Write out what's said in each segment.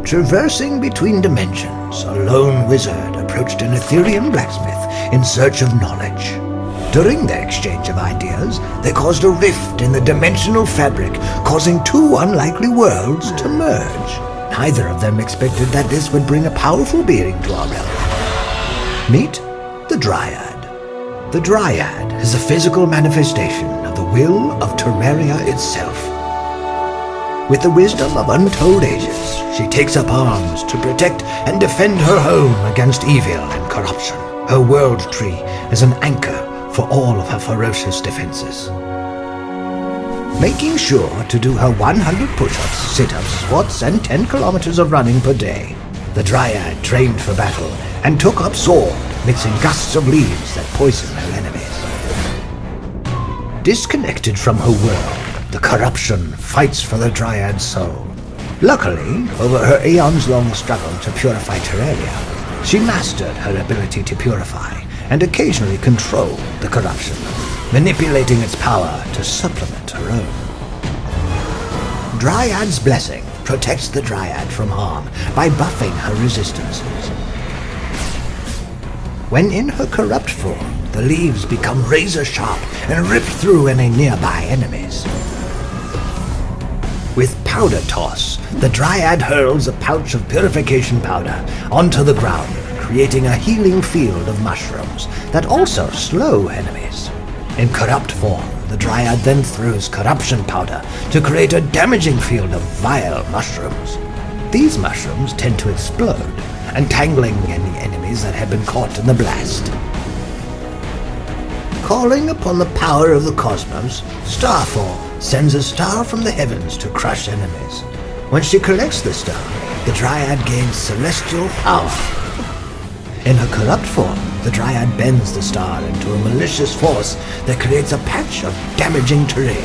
Traversing between dimensions, a lone wizard approached an Ethereum blacksmith in search of knowledge. During their exchange of ideas, they caused a rift in the dimensional fabric, causing two unlikely worlds to merge. Neither of them expected that this would bring a powerful being to our realm. Meet the Dryad. The Dryad is a physical manifestation of the will of Terraria itself. With the wisdom of untold ages, she takes up arms to protect and defend her home against evil and corruption. Her world tree is an anchor for all of her ferocious defenses. Making sure to do her 100 push-ups, sit-ups, squats, and 10 kilometers of running per day, the Dryad trained for battle and took up sword, mixing gusts of leaves that poison her enemies. Disconnected from her world, the corruption fights for the Dryad's soul. Luckily, over her eons-long struggle to purify Terraria, she mastered her ability to purify and occasionally control the corruption, manipulating its power to supplement her own. Dryad's Blessing protects the Dryad from harm by buffing her resistances. When in her corrupt form, the leaves become razor-sharp and rip through any nearby enemies. With Powder Toss, the Dryad hurls a pouch of purification powder onto the ground, creating a healing field of mushrooms that also slow enemies. In corrupt form, the Dryad then throws corruption powder to create a damaging field of vile mushrooms. These mushrooms tend to explode, entangling any enemies that have been caught in the blast. Calling upon the power of the cosmos, Starfall sends a star from the heavens to crush enemies. When she collects the star, the Dryad gains celestial power. In her corrupt form, the Dryad bends the star into a malicious force that creates a patch of damaging terrain.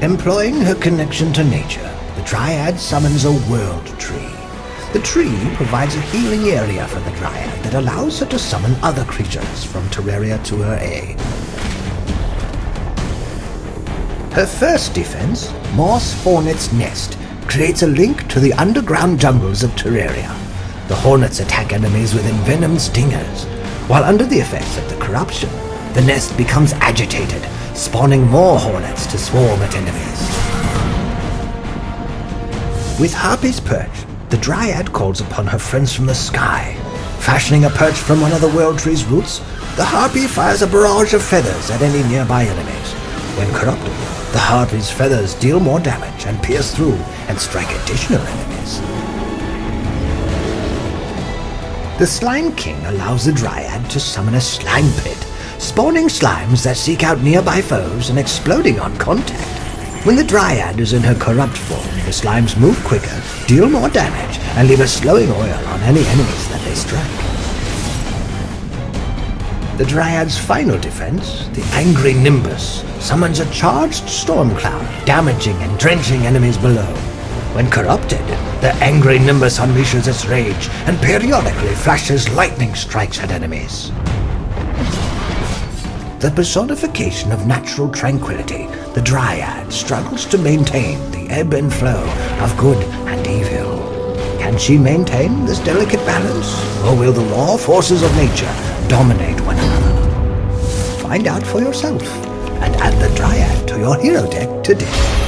Employing her connection to nature, the Dryad summons a world tree. The tree provides a healing area for the Dryad that allows her to summon other creatures from Terraria to her aid. Her first defense, Moss Hornet's Nest, creates a link to the underground jungles of Terraria. The hornets attack enemies with envenomed stingers, while under the effects of the corruption, the nest becomes agitated, spawning more hornets to swarm at enemies. With Harpy's Perch, the Dryad calls upon her friends from the sky. Fashioning a perch from one of the world tree's roots, the Harpy fires a barrage of feathers at any nearby enemies. When corrupted, the Harpy's feathers deal more damage and pierce through and strike additional enemies. The Slime King allows the Dryad to summon a slime pit, spawning slimes that seek out nearby foes and exploding on contact. When the Dryad is in her corrupt form, the slimes move quicker, deal more damage, and leave a slowing oil on any enemies that they strike. The Dryad's final defense, the Angry Nimbus, summons a charged storm cloud, damaging and drenching enemies below. When corrupted, the Angry Nimbus unleashes its rage and periodically flashes lightning strikes at enemies. The personification of natural tranquility, the Dryad struggles to maintain the ebb and flow of good and evil. Can she maintain this delicate balance, or will the raw forces of nature dominate one another? Find out for yourself, and add the Dryad to your hero deck today.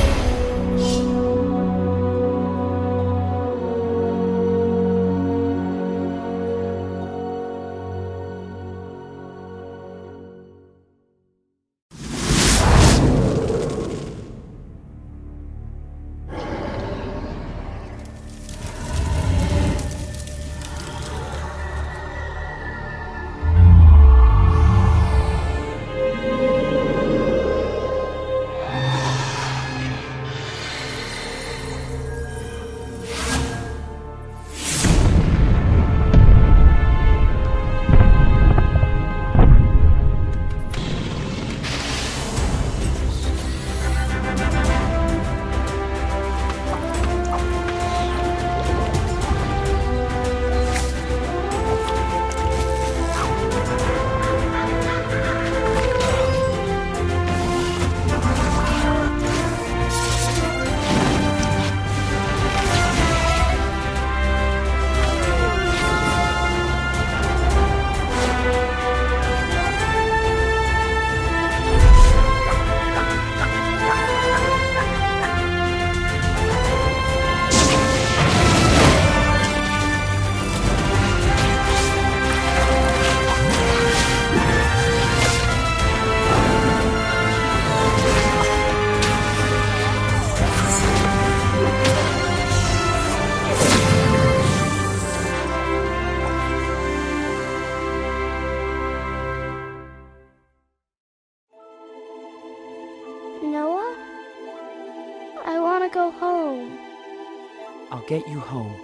I'll get you home.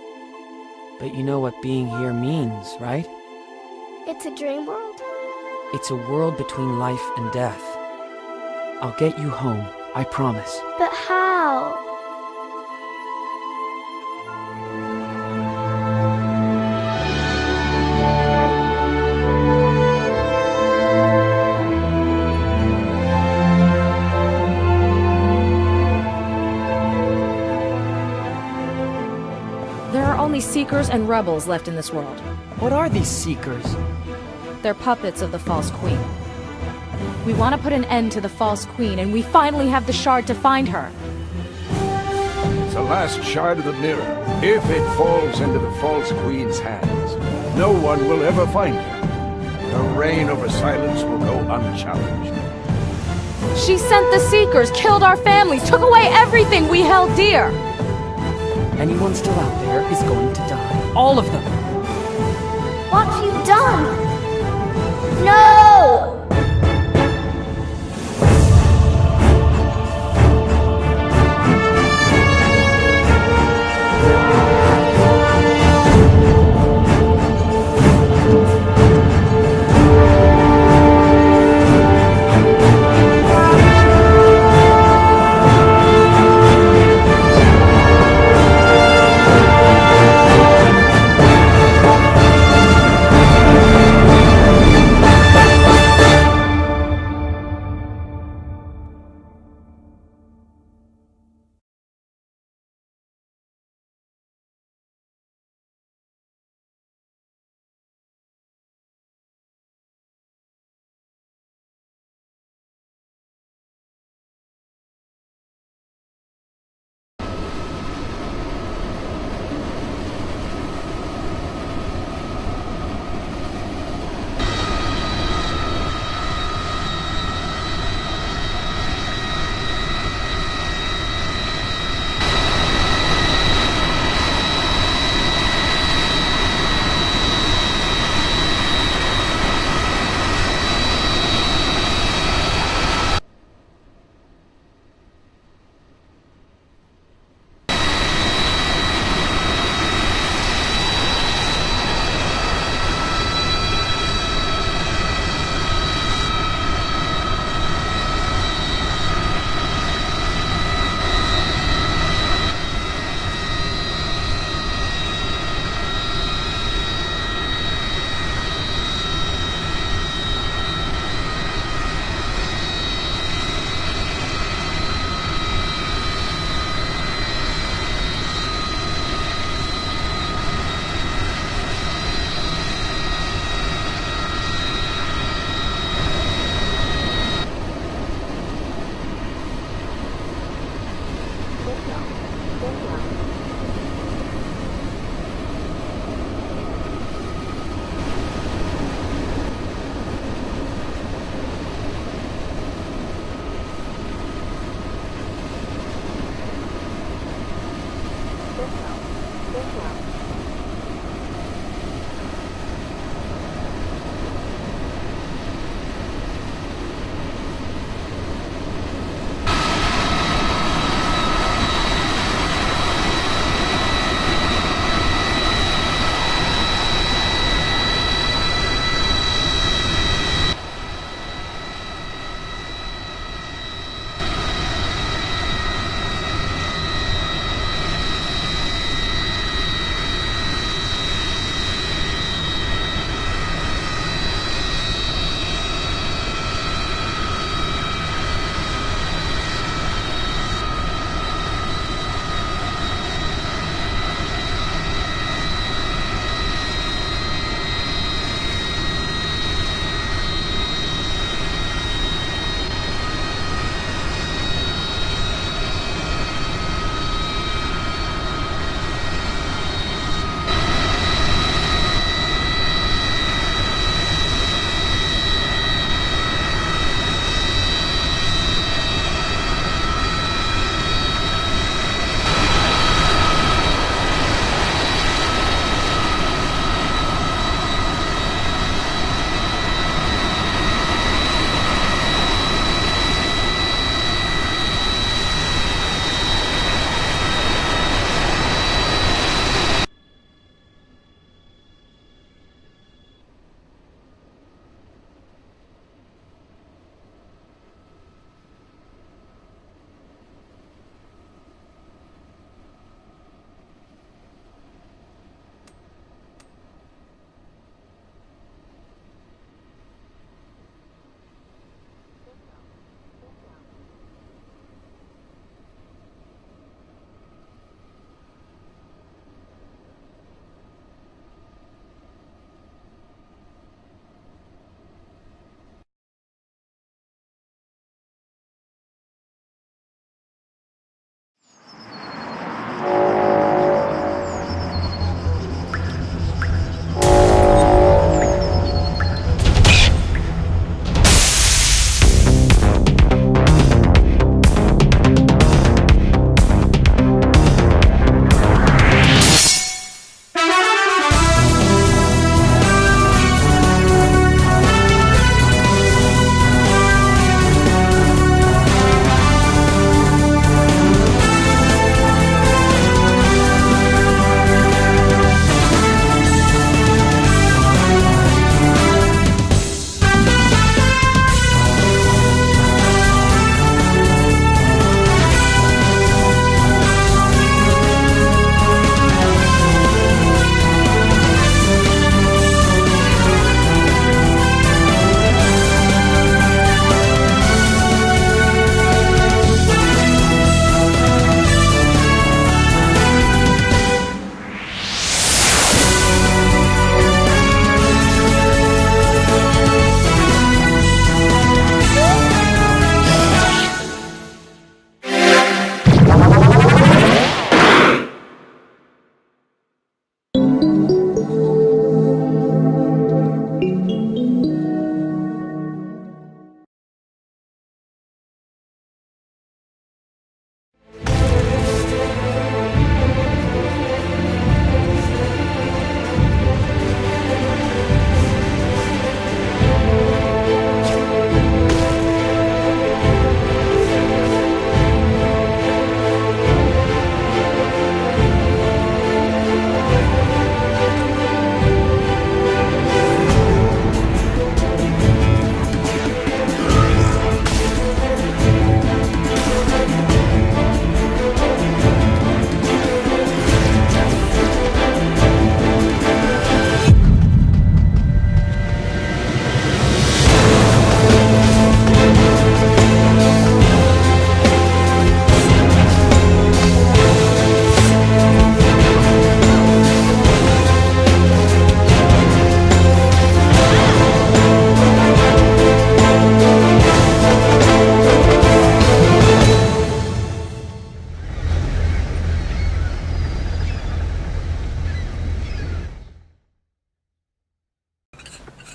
But you know what being here means, right? It's a dream world? It's a world between life and death. I'll get you home, I promise. But how? There are only Seekers and Rebels left in this world. What are these Seekers? They're puppets of the False Queen. We want to put an end to the False Queen, and we finally have the shard to find her. It's the last shard of the mirror. If it falls into the False Queen's hands, no one will ever find her. Her reign over silence will go unchallenged. She sent the Seekers, killed our families, took away everything we held dear. Anyone still out there is going to die. All of them. What have you done? No!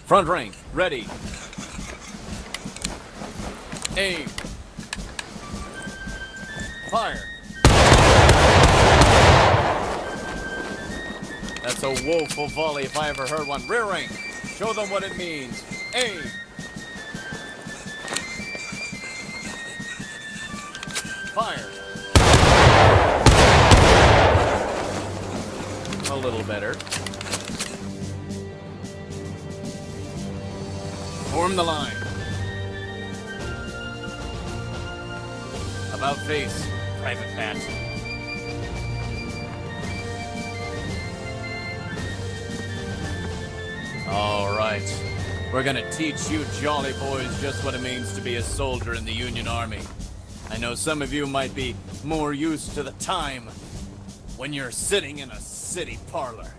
Front rank, ready. Aim. Fire. That's a woeful volley if I ever heard one. Rear rank, show them what it means. Aim. Fire. A little better. Form the line. About face, Private Pat. All right. We're gonna teach you jolly boys just what it means to be a soldier in the Union Army. I know some of you might be more used to the time when you're sitting in a city parlor.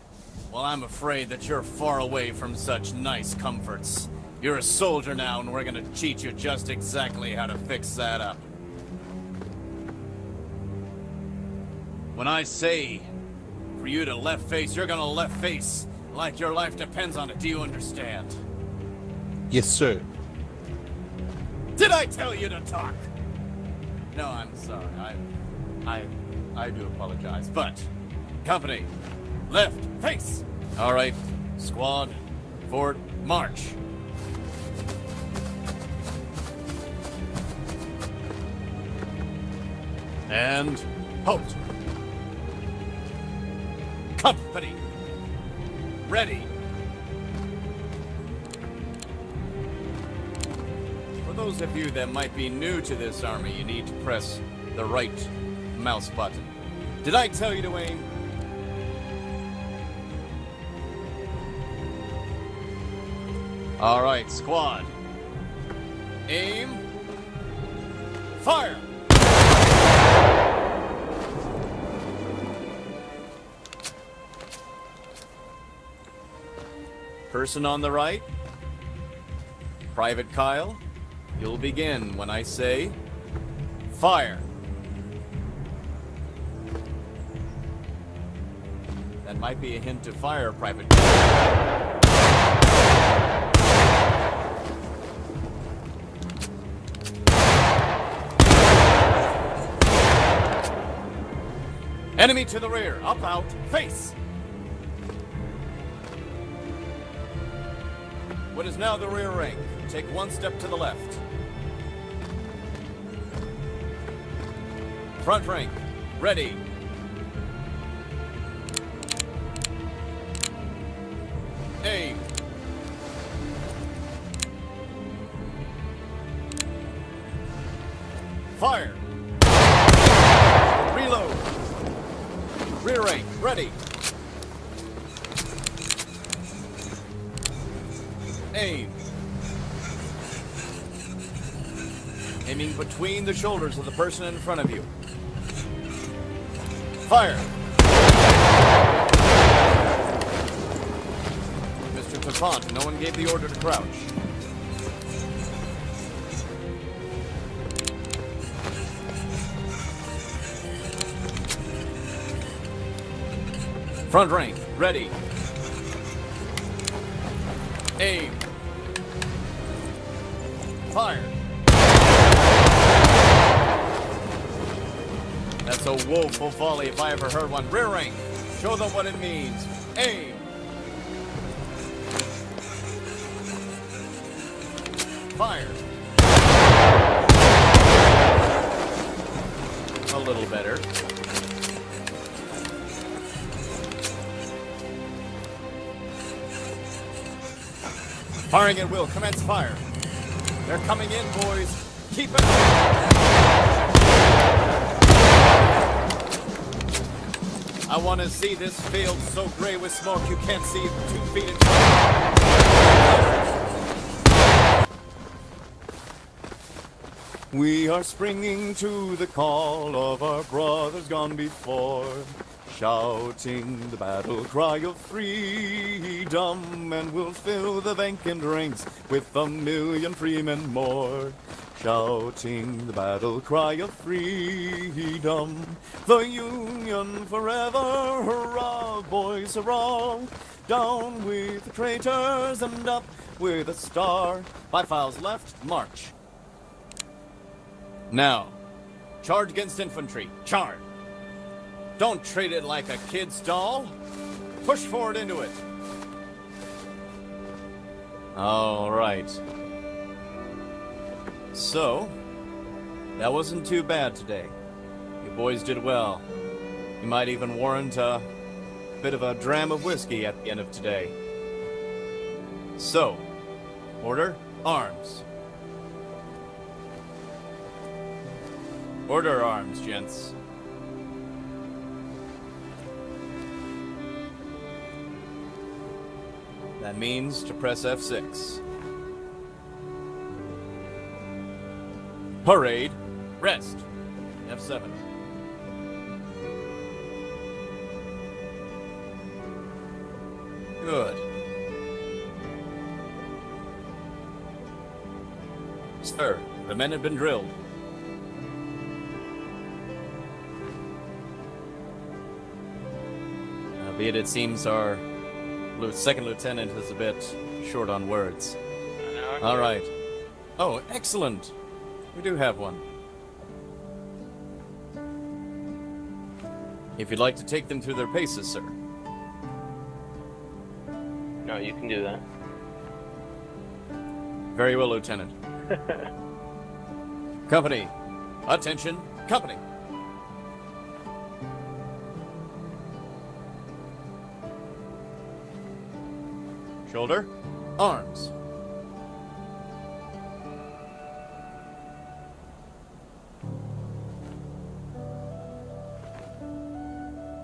Well, I'm afraid that you're far away from such nice comforts. You're a soldier now, and we're gonna teach you just exactly how to fix that up. When I say for you to left face, you're gonna left face like your life depends on it. Do you understand? Yes, sir. Did I tell you to talk? No, I'm sorry. I do apologize. But, company, left face. All right, squad, forward, march. And halt. Company, ready. For those of you that might be new to this army, you need to press the right mouse button. Did I tell you to aim? All right, squad. Aim. Fire! Person on the right, Private Kyle, you'll begin when I say fire. That might be a hint to fire, Private Kyle. Enemy to the rear, up, out, face. What is now the rear rank? Take one step to the left. Front rank, ready. Aim. Fire. Reload. Rear rank, ready. Aim. Aiming between the shoulders of the person in front of you. Fire. Mr. Tafant, no one gave the order to crouch. Front rank, ready. Aim. Fire. That's a woeful volley if I ever heard one. Rear rank, show them what it means. Aim. Fire. A little better. Firing at will, commence fire. They're coming in, boys. Keep it. I want to see this field so gray with smoke you can't see 2 feet in front. We are springing to the call of our brothers gone before, shouting the battle cry of freedom, and we'll fill the vacant ranks with 1,000,000 freemen more. Shouting the battle cry of freedom, the Union forever, hurrah, boys, hurrah! Down with the traitors and up with a star. 5 files left, march. Now, charge against infantry. Charge! Don't treat it like a kid's doll. Push forward into it. All right. So, that wasn't too bad today. You boys did well. You might even warrant a bit of a dram of whiskey at the end of today. So, order, arms. Order arms, gents. That means to press F6. Parade, rest. F7. Good. Sir, the men have been drilled. Albeit it seems our second lieutenant is a bit short on words. All right. Oh, excellent. We do have one. If you'd like to take them through their paces, sir. No, you can do that. Very well, Lieutenant. Company. Attention, company. Shoulder, arms.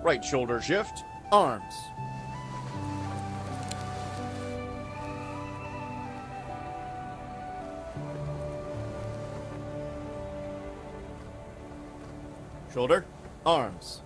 Right shoulder shift, arms. Shoulder, arms.